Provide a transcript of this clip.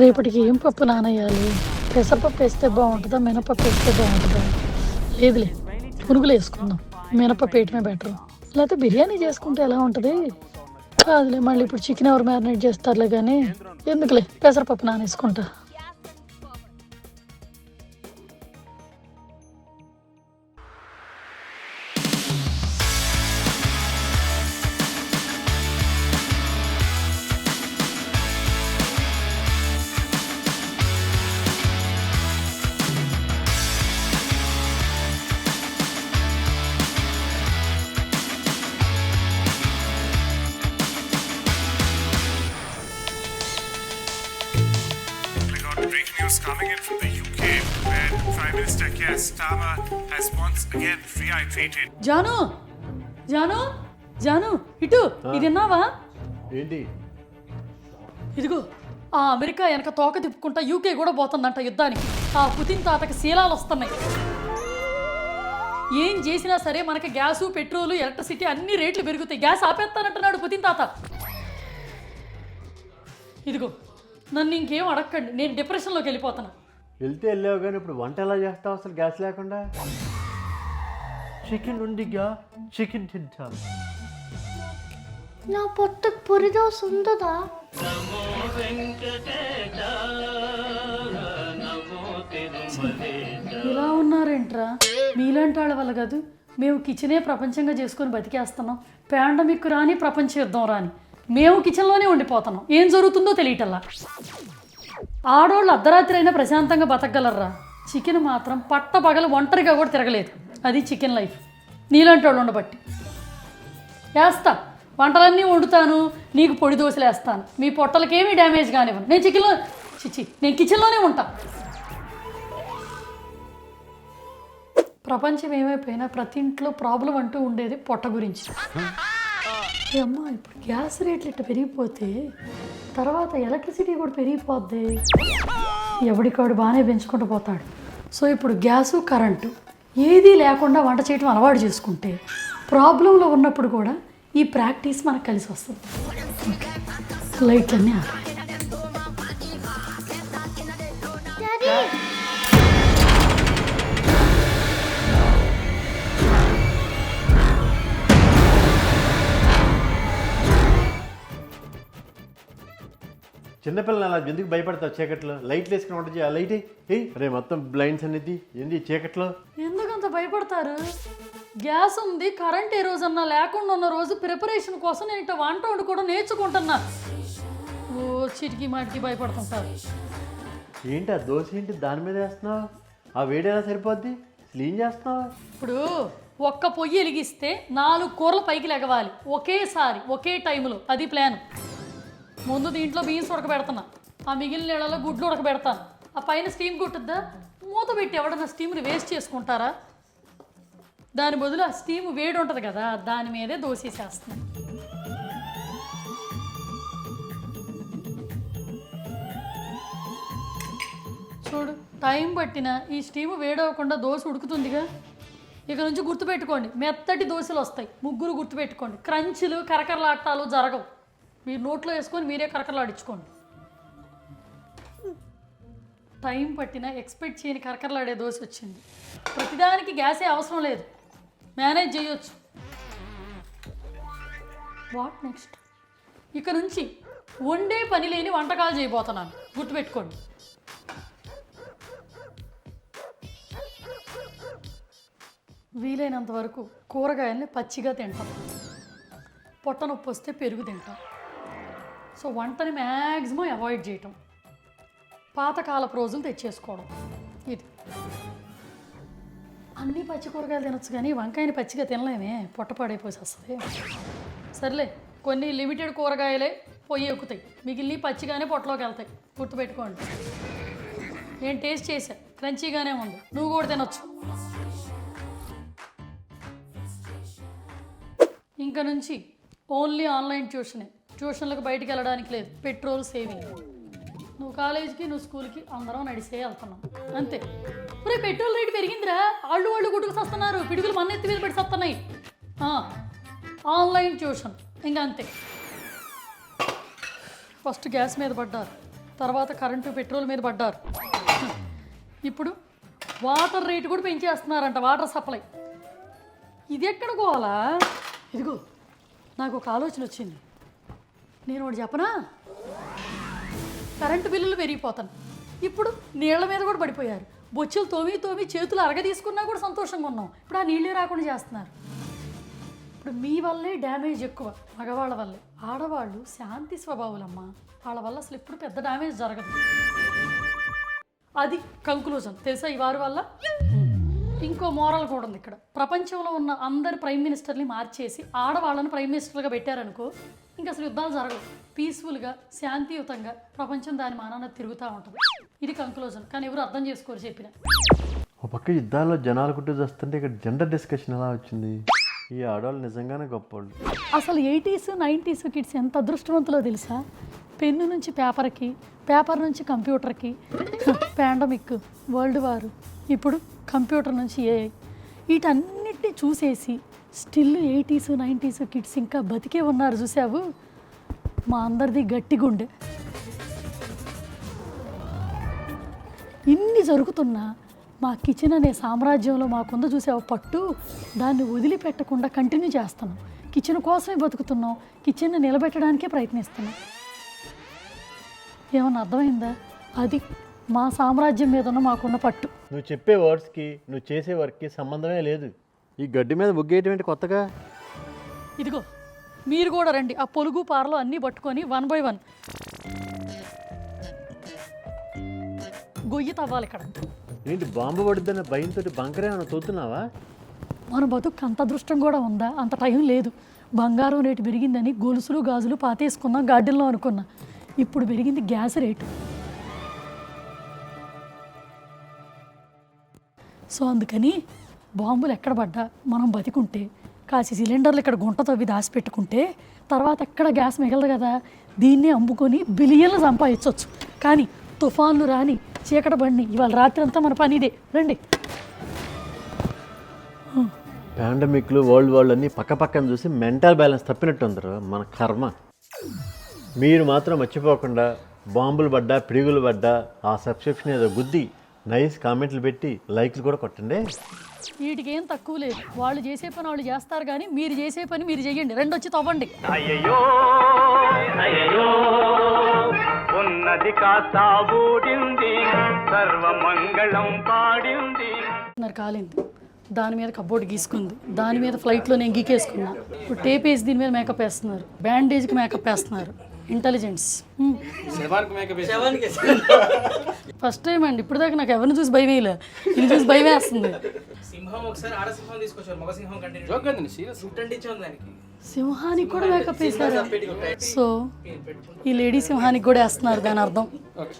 రేపటికి ఏం పప్పు నానయ్యాలి? పెసరపప్పు వేస్తే బాగుంటుందా, మినపప్పు వేస్తే బాగుంటుందా? లేదులే, పునుగులు వేసుకుందాం. మినపప్పు వేయటమే బెటర్. లేకపోతే బిర్యానీ చేసుకుంటే ఎలా ఉంటుంది? కాదులే, మళ్ళీ ఇప్పుడు చికెన్ ఎవరు మ్యారినేట్ చేస్తారులే, కానీ ఎందుకులే, పెసరపప్పు నానేసుకుంటా. Breaking news coming in from the UK, where Prime Minister Keir Starmer has once again reiterated. Janu Janu Janu ఇటు ఇది విన్నావా? ఏంటి? ఇదిగో, ఆ అమెరికా వెనక తోక తిప్పుకుంటా యూకే కూడా పోతుందంట యుద్ధానికి. ఆ పుతిన్ తాతకి శీలాలు వస్తున్నాయి. ఏం చేసినా సరే మనకి గ్యాసు, పెట్రోలు, ఎలక్ట్రిసిటీ అన్ని రేట్లు పెరుగుతాయి. గ్యాస్ ఆపేస్తానంటున్నాడు పుతిన్ తాత. ఇదిగో, నన్ను ఇంకేం అడగండి, నేను డిప్రెషన్లోకి వెళ్ళిపోతాను. వెళ్తే వెళ్ళావు, కానీ ఇప్పుడు వంట ఎలా చేస్తావు అసలు గ్యాస్ లేకుండా? చికెన్ ఉండిగా చికెన్ తింటాం. నా పొట్టకు పొరిదోస ఉందా? ఇలా ఉన్నారేంట్రా? మీలాంటి వాళ్ళ వల్ల కాదు, మేము కిచెనే ప్రపంచంగా చేసుకొని బతికేస్తున్నాం. పాండమిక్ రాని, ప్రపంచ యుద్ధం రాని, మేము కిచెన్లోనే ఉండిపోతున్నాం. ఏం జరుగుతుందో తెలియటల్లా. ఆడోళ్ళు అర్ధరాత్రి అయినా ప్రశాంతంగా బతకగలర్రా. చికెన్ మాత్రం పట్ట పగలు ఒంటరిగా కూడా తిరగలేదు. అది చికెన్ లైఫ్. నీలాంటి వాళ్ళు ఉండబట్టి వేస్తా, వంటలన్నీ వండుతాను, నీకు పొడి దోశలు వేస్తాను, మీ పొట్టలకేమీ డ్యామేజ్ కానివ్వను. నేను కిచెన్లోనే ఉంటా. ప్రపంచం ఏమైపోయినా ప్రతి ఇంట్లో ప్రాబ్లం అంటూ ఉండేది పొట్ట గురించి. అమ్మా, ఇప్పుడు గ్యాస్ రేట్లు ఇట్లా పెరిగిపోతే తర్వాత ఎలక్ట్రిసిటీ కూడా పెరిగిపోద్ది. ఎవడికాడు బాగానే పెంచుకుంటూ పోతాడు. సో ఇప్పుడు గ్యాసు, కరెంటు ఏదీ లేకుండా వంట చేయడం అలవాటు చేసుకుంటే ప్రాబ్లంలో ఉన్నప్పుడు కూడా ఈ ప్రాక్టీస్ మనకు కలిసి వస్తుంది. లైట్లన్నీ ఆపాలి. చిన్నపిల్లలు అలా ఎందుకు భయపడతావు చీకట్లో? లైట్లు వేసుకుని వంట చేయాలి. లైట్ రే మొత్తం బ్లైండ్స్ అనేది ఏంది చీకట్లో? ఎందుకంత భయపడతారు? గ్యాస్ ఉంది, కరెంట్ ఏ రోజన్నా లేకుండా ఉన్న రోజు ప్రిపరేషన్ కోసం నేను ఇట్లా వంట వండుకోవడం నేర్చుకుంటున్నా. ఓ చిటికి మాటికి భయపడుతుంటారు. ఏంటి ఆ దోశ ఏంటి దాని మీద వేస్తున్నావు? ఆ వేడి ఎలా సరిపోద్ది? క్లీన్ చేస్తున్నావు? ఇప్పుడు ఒక్క పొయ్యి వెలిగిస్తే 4 కూరలు పైకి లెగవాలి ఒకేసారి, ఒకే టైంలో. అది ప్లాన్. ముందు దీంట్లో బీన్స్ ఉడకబెడుతున్నా, ఆ మిగిలిన నీళ్ళలో గుడ్లు ఉడకబెడతాను. ఆ పైన స్టీమ్ కొట్టుద్దా, మూత పెట్టి ఎవడన్నా స్టీమ్ని వేస్ట్ చేసుకుంటారా? దాని బదులు ఆ స్టీమ్ వేడి ఉంటుంది కదా, దాని మీదే దోసేసేస్తున్నాను. చూడు, టైం పట్టిన ఈ స్టీమ్ వేడవకుండా దోశ ఉడుకుతుందిగా. ఇక నుంచి గుర్తుపెట్టుకోండి, మెత్తటి దోశలు వస్తాయి. ముగ్గురు గుర్తుపెట్టుకోండి. క్రంచులు, కరకరలాటాలు జరగవు. మీరు నోట్లో వేసుకొని మీరే కరకరలాడించుకోండి. టైం పట్టిన ఎక్స్పెక్ట్ చేయని కరకరలాడే దోశ వచ్చింది. ప్రతిదానికి గ్యాసే అవసరం లేదు, మేనేజ్ చేయొచ్చు. What next? ఇక నుంచి వండే పని లేని వంటకాలు చేయబోతున్నాను, గుర్తుపెట్టుకోండి. వీలైనంత వరకు కూరగాయల్ని పచ్చిగా తింటాం. పొట్ట నొప్పి వస్తే పెరుగు తింటాం. సో వంటని మ్యాక్సిమం అవాయిడ్ చేయటం, పాతకాలపు రోజులు తెచ్చేసుకోవడం. ఇది అన్నీ పచ్చి కూరగాయలు తినొచ్చు, కానీ వంకాయని పచ్చిగా తినలేమే, పొట్ట పాడైపోసి వస్తుంది. సర్లే, కొన్ని లిమిటెడ్ కూరగాయలే పొయ్యి ఎక్కుతాయి, మిగిలిన పచ్చిగానే పొట్టలోకి వెళ్తాయి. గుర్తుపెట్టుకోండి. నేను టేస్ట్ చేశా, క్రంచీగానే ఉంది. నువ్వు కూడా తినొచ్చు. ఇంకా నుంచి ఓన్లీ ఆన్లైన్ ట్యూషనే. ట్యూషన్లకు బయటికి వెళ్ళడానికి లేదు. Petrol saving. నువ్వు కాలేజీకి, నువ్వు స్కూల్కి అందరం నడిసే వెళ్తున్నాం అంతే. మరి పెట్రోల్ రేటు పెరిగిందిరా, వాళ్ళు గుడుకు వస్తున్నారు, పిడుగులు మన ఎత్తి మీద పెట్టి వస్తున్నాయి. ఆన్లైన్ ట్యూషన్ ఇంకా అంతే. ఫస్ట్ గ్యాస్ మీద పడ్డారు, తర్వాత కరెంటు పెట్రోల్ మీద పడ్డారు. ఇప్పుడు వాటర్ రేటు కూడా పెంచేస్తున్నారంట, వాటర్ సప్లై. ఇది ఎక్కడ పోవాలా? ఇదిగో నాకు ఒక ఆలోచన వచ్చింది. నేను ఒకటి చెప్పనా, కరెంటు బిల్లులు పెరిగిపోతాను. ఇప్పుడు నీళ్ల మీద కూడా పడిపోయారు. బొచ్చులు తోమి చేతులు అరగ తీసుకున్నా కూడా సంతోషంగా ఉన్నాం. ఇప్పుడు ఆ నీళ్ళే రాకుండా చేస్తున్నారు. ఇప్పుడు మీ వల్లే డ్యామేజ్ ఎక్కువ, మగవాళ్ళ వల్లే. ఆడవాళ్ళు శాంతి స్వభావులమ్మా, వాళ్ళ వల్ల అసలు ఎప్పుడు పెద్ద డ్యామేజ్ జరగదు. అది కంక్లూజన్ తెలుసా ఈ వారి వల్ల. ఇంకో మోరల్ కూడా ఉంది ఇక్కడ. ప్రపంచంలో ఉన్న అందరి ప్రైమ్ మినిస్టర్ని మార్చేసి ఆడవాళ్ళని ప్రైమ్ మినిస్టర్గా పెట్టారనుకో, ఇంకా అసలు యుద్ధాలు జరగవు. పీస్ఫుల్గా శాంతియుతంగా ప్రపంచం దాని మానాన తిరుగుతూ ఉంటుంది. ఇది కంక్లూజన్. కానీ ఎవరు అర్థం చేసుకోరు చెప్పిన. ఒక పక్క యుద్ధాల్లో జనాలు కుట్టు వస్తుంటే ఇక్కడ జెండర్ డిస్కషన్ ఎలా వచ్చింది? ఈ ఆడవాళ్ళు నిజంగానే గొప్పవాళ్ళు. అసలు 80s 90s కిడ్స్ ఎంత అదృష్టవంతులో తెలుసా? పెన్ను నుంచి పేపర్కి, పేపర్ నుంచి కంప్యూటర్కి, పాండమిక్, వరల్డ్ వార్, ఇప్పుడు కంప్యూటర్ నుంచి ఏఐ, వీటన్నిటిని చూసేసి స్టిల్ 80s 90s కిడ్స్ ఇంకా బతికే ఉన్నారు. చూసావు, మా అందరిది గట్టి గుండె. ఇన్ని జరుగుతున్నా మా కిచెన్ అనే సామ్రాజ్యంలో మాకుంద చూసావు పట్టు, దాన్ని వదిలిపెట్టకుండా కంటిన్యూ చేస్తున్నాం. కిచెన్ కోసమే బతుకుతున్నాం, కిచెన్ని నిలబెట్టడానికే ప్రయత్నిస్తున్నాం. ఏమన్నా అర్థమైందా? అది మా సామ్రాజ్యం మీద ఉన్న మాకున్న పట్టు. నువ్వు చెప్పే వర్డ్స్కి నువ్వు చేసే వర్క్కి సంబంధమే లేదు. ఈ గడ్డి మీద ముగ్గేయటం కొత్తగా. ఇదిగో మీరు కూడా రండి, ఆ పొలుగు పారలో అన్నీ పట్టుకొని 1 by 1 గొయ్యి తవ్వాలి ఇక్కడ. ఏంటి బాంబు పడుద్దన్న భయంతో బంకరే ఏమైనా తోతున్నావా? మన బతుకు అంత అదృష్టం కూడా ఉందా? అంత టైం లేదు. బంగారం రేటు పెరిగిందని గొలుసులు గాజులు పాతేసుకున్నాం గార్డెన్లో అనుకున్నా. ఇప్పుడు పెరిగింది గ్యాస్ రేటు. సో అందుకని బాంబులు ఎక్కడ పడ్డా మనం బతికుంటే, కాసి సిలిండర్లు ఇక్కడ గుంట తవ్వి దాచిపెట్టుకుంటే తర్వాత ఎక్కడ గ్యాస్ మిగలదు కదా. దీన్ని అమ్ముకొని బిలియన్లు సంపాదించవచ్చు. కానీ తుఫాన్లు రాని, చీకట పడిని, ఇవాళ రాత్రి అంతా మన పని ఇదే. రండి. పాండమిక్లు, వరల్డ్ వార్లు అన్నీ పక్క పక్కన చూసి మెంటల్ బ్యాలెన్స్ తప్పినట్టు అందరు. మన కర్మ. మీరు మాత్రం మర్చిపోకుండా బాంబులు పడ్డా, పిడుగులు పడ్డా ఆ సబ్స్క్రిప్షన్ ఏదో గుద్ది నైస్ కామెంట్లు పెట్టి లైక్లు కూడా కొట్టండి. వీటికి ఏం తక్కువ లేదు. వాళ్ళు చేసే పని వాళ్ళు చేస్తారు, కానీ మీరు చేసే పని మీరు చేయండి. రెండు వచ్చి తవ్వండి. అయ్యో అయ్యో ఉన్నది కాస్తా ఊడింది, సర్వమంగళం పాడింది. కాలింది, దాని మీద కబోర్డ్ గీసుకుంది, దాని మీద ఫ్లైట్లో నేను గీకేసుకున్నా. ఇప్పుడు టేప్ వేసి దీని మీద మేకప్ వేస్తున్నారు, బ్యాండేజ్కి మేకప్ వేస్తున్నారు. ఇంటెలిజెన్స్ ఫస్ట్ టైం అండి. ఇప్పుడు దాకా నాకు ఎవరిని చూసి భయం వేయలే, ఇది చూసి భయం వేస్తుంది. సింహానికి కూడా మేకప్ వేసారు. సో ఈ లేడీ సింహానికి కూడా వేస్తున్నారు, దాని అర్థం.